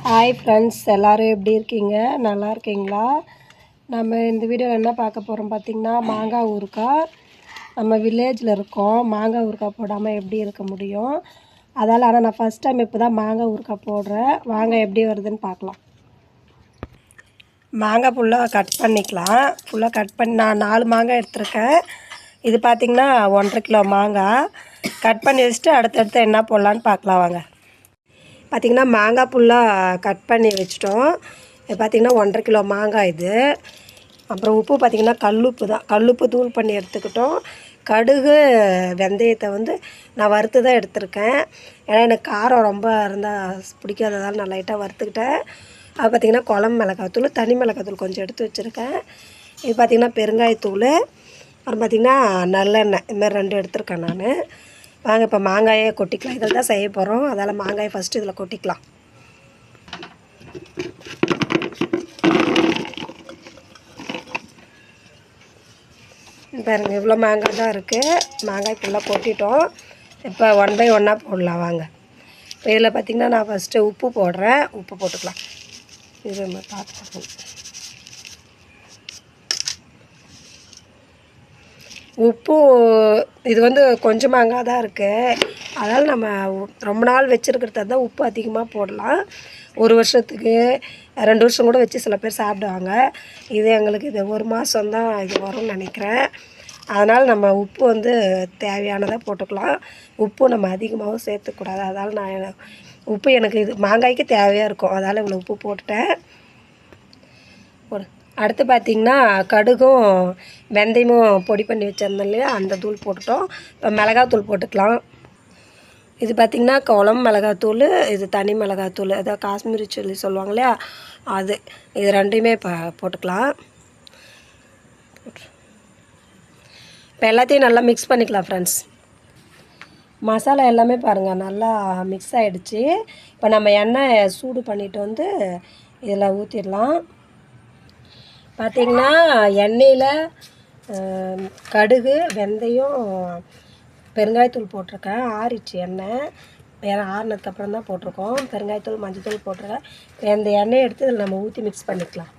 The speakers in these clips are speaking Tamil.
ஹாய் ஃப்ரெண்ட்ஸ், எல்லோரும் எப்படி இருக்கீங்க? நல்லா இருக்கீங்களா? நம்ம இந்த வீடியோவில் என்ன பார்க்க போகிறோம் பார்த்திங்கன்னா, மாங்காய் ஊறுகாய். நம்ம வில்லேஜில் இருக்கோம். மாங்காய் ஊறுகாய் போடாமல் எப்படி இருக்க முடியும்? ஆனால் நான் ஃபஸ்ட் டைம் இப்போ தான் மாங்காய் ஊறுகாய் போடுறேன். வாங்க எப்படி வருதுன்னு பார்க்கலாம். மாங்காய் ஃபுல்லாக கட் பண்ணிக்கலாம். ஃபுல்லாக கட் பண்ணி நான் 4 மாங்காய் எடுத்திருக்கேன். இது பார்த்திங்கன்னா 1.5 கிலோ மாங்காய் கட் பண்ணி வச்சுட்டு அடுத்தடுத்து என்ன போடலான்னு பார்க்கலாம் வாங்க. பார்த்திங்கன்னா மாங்காய் ஃபுல்லாக கட் பண்ணி வச்சிட்டோம். இது பார்த்திங்கன்னா 1.5 கிலோ மாங்காய் இது. அப்புறம் உப்பு பார்த்திங்கன்னா கல்லுப்பு தான், கல்லுப்பு தூள் பண்ணி எடுத்துக்கிட்டோம். கடுகு வெந்தயத்தை வந்து நான் வறுத்து தான் எடுத்திருக்கேன். ஏன்னா எனக்கு காரம் ரொம்ப இருந்தால் பிடிக்காததால் நான் லைட்டாக வறுத்துக்கிட்டேன். அது பார்த்திங்கன்னா குழம்பு மிளகாத்தூள், தனி மிளகாத்தூள் கொஞ்சம் எடுத்து வச்சுருக்கேன். இது பார்த்திங்கன்னா பெருங்காயத்தூள், அப்புறம் பார்த்திங்கன்னா நல்லெண்ணெய், இதுமாதிரி 2 எடுத்திருக்கேன் நான். வாங்க இப்போ மாங்காயை கொட்டிக்கலாம். இதில் தான் செய்ய போகிறோம், அதால் மாங்காயை ஃபஸ்ட்டு இதில் கொட்டிக்கலாம். பாருங்க இவ்வளோ மாங்காய் தான் இருக்குது. மாங்காய் ஃபுல்லாக கொட்டிட்டோம். இப்போ 1 பை 1 போடலாம் வாங்க. இப்போ இதில் பார்த்திங்கன்னா நான் ஃபஸ்ட்டு உப்பு போடுறேன். உப்பு போட்டுக்கலாம். இது நம்ம பார்த்து உப்பு இது வந்து கொஞ்சம் மாங்காய் தான் இருக்குது. அதனால் நம்ம ரொம்ப நாள் வச்சுருக்கிறதா தான் உப்பு அதிகமாக போடலாம். 1 வருஷத்துக்கு 2 வருஷம் கூட வச்சு சில பேர் சாப்பிடுவாங்க. இது எங்களுக்கு இது 1 மாதம் தான் இது வரும்னு நினைக்கிறேன். அதனால் நம்ம உப்பு வந்து தேவையானதாக போட்டுக்கலாம். உப்பு நம்ம அதிகமாகவும் சேர்த்துக்கூடாது. அதனால் நான் உப்பு எனக்கு இது மாங்காய்க்கு தேவையாக இருக்கும், அதனால் இவ்வளோ உப்பு போட்டுட்டேன். அடுத்து பார்த்திங்கன்னா கடுகும் வெந்தயமும் பொடி பண்ணி வச்சுருந்தோம் இல்லையா, அந்த தூள் போட்டுட்டோம். இப்போ மிளகாத்தூள் போட்டுக்கலாம். இது பார்த்திங்கன்னா குழம்பு மிளகாத்தூள், இது தனி மிளகாத்தூள், அதாவது காஷ்மீரி சில்லி சொல்லுவாங்க இல்லையா, அது. இது 2மே இப்போ போட்டுக்கலாம். இப்போ எல்லாத்தையும் நல்லா மிக்ஸ் பண்ணிக்கலாம் ஃப்ரெண்ட்ஸ். மசாலா எல்லாமே பாருங்கள் நல்லா மிக்ஸ் ஆகிடுச்சு. இப்போ நம்ம எண்ணெய் சூடு பண்ணிவிட்டு வந்து இதில் ஊற்றிடலாம். பார்த்திங்கன்னா எண்ணெயில் கடுகு வெந்தயம் பெருங்காயத்தூள் போட்டிருக்கேன். ஆறிச்சு எண்ணெய், வேறு ஆறினதுக்கப்புறம் தான் போட்டிருக்கோம். பெருங்காயத்தூள் மஞ்சத்தூள் போட்டிருக்கேன். இந்த எண்ணெயை எடுத்து இதில் நம்ம ஊற்றி மிக்ஸ் பண்ணிக்கலாம்.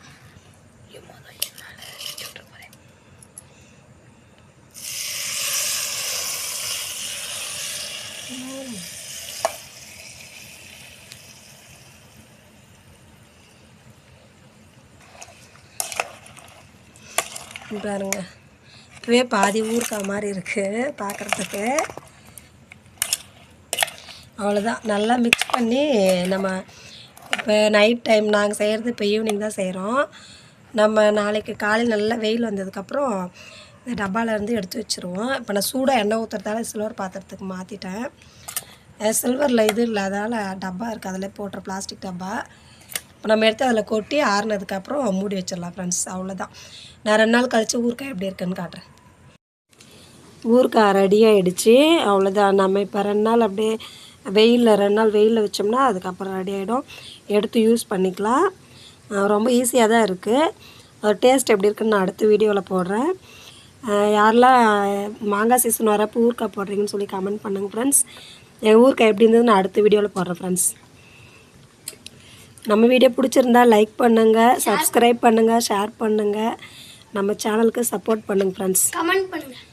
பாருங்க இப்போவே பாதி ஊறுகாய் மாதிரி இருக்குது பார்க்குறதுக்கு. அவ்வளோதான், நல்லா மிக்ஸ் பண்ணி நம்ம இப்போ நைட் டைம் நாங்கள் செய்கிறது இப்போ ஈவினிங் தான் செய்கிறோம். நம்ம நாளைக்கு காலையில் நல்லா வெயில் வந்ததுக்கப்புறம் இந்த டப்பாவிலேருந்து எடுத்து வச்சுருவோம். இப்போ நான் சூடாக எண்ணெய் ஊற்றுறதால சில்வர் பாத்திரத்துக்கு மாற்றிட்டேன். சில்வரில் இது இல்லாதால் டப்பா இருக்குது, அதில் போட்டுற பிளாஸ்டிக் டப்பா. இப்போ நம்ம எடுத்து அதில் கொட்டி ஆறுனதுக்கப்புறம் மூடி வச்சிடலாம் ஃப்ரெண்ட்ஸ். அவ்வளோதான். நான் 2 நாள் கழித்து ஊறுகாய் எப்படி இருக்குன்னு காட்டுறேன். ஊறுகாய் ரெடி ஆகிடுச்சு. அவ்வளோதான். நம்ம இப்போ 2 நாள் அப்படியே வெயிலில் 2 நாள் வெயிலில் வச்சோம்னா அதுக்கப்புறம் ரெடி ஆகிடும். எடுத்து யூஸ் பண்ணிக்கலாம். ரொம்ப ஈஸியாக தான் இருக்குது. டேஸ்ட் எப்படி இருக்குன்னு நான் அடுத்த வீடியோவில் போடுறேன். யாரெல்லாம் மாங்காய் சீசன் வரப்போ ஊறுகாய் போடுறீங்கன்னு சொல்லி கமெண்ட் பண்ணுங்கள் ஃப்ரெண்ட்ஸ். என் ஊறுகாய் எப்படி இருந்தது நான் அடுத்த வீடியோவில் போடுறேன் ஃப்ரெண்ட்ஸ். நம்ம வீடியோ பிடிச்சிருந்தா லைக் பண்ணுங்கள், சப்ஸ்கிரைப் பண்ணுங்கள், ஷேர் பண்ணுங்கள், நம்ம சேனலுக்கு சப்போர்ட் பண்ணுங்கள் ஃப்ரெண்ட்ஸ். கமெண்ட் பண்ணுங்கள்.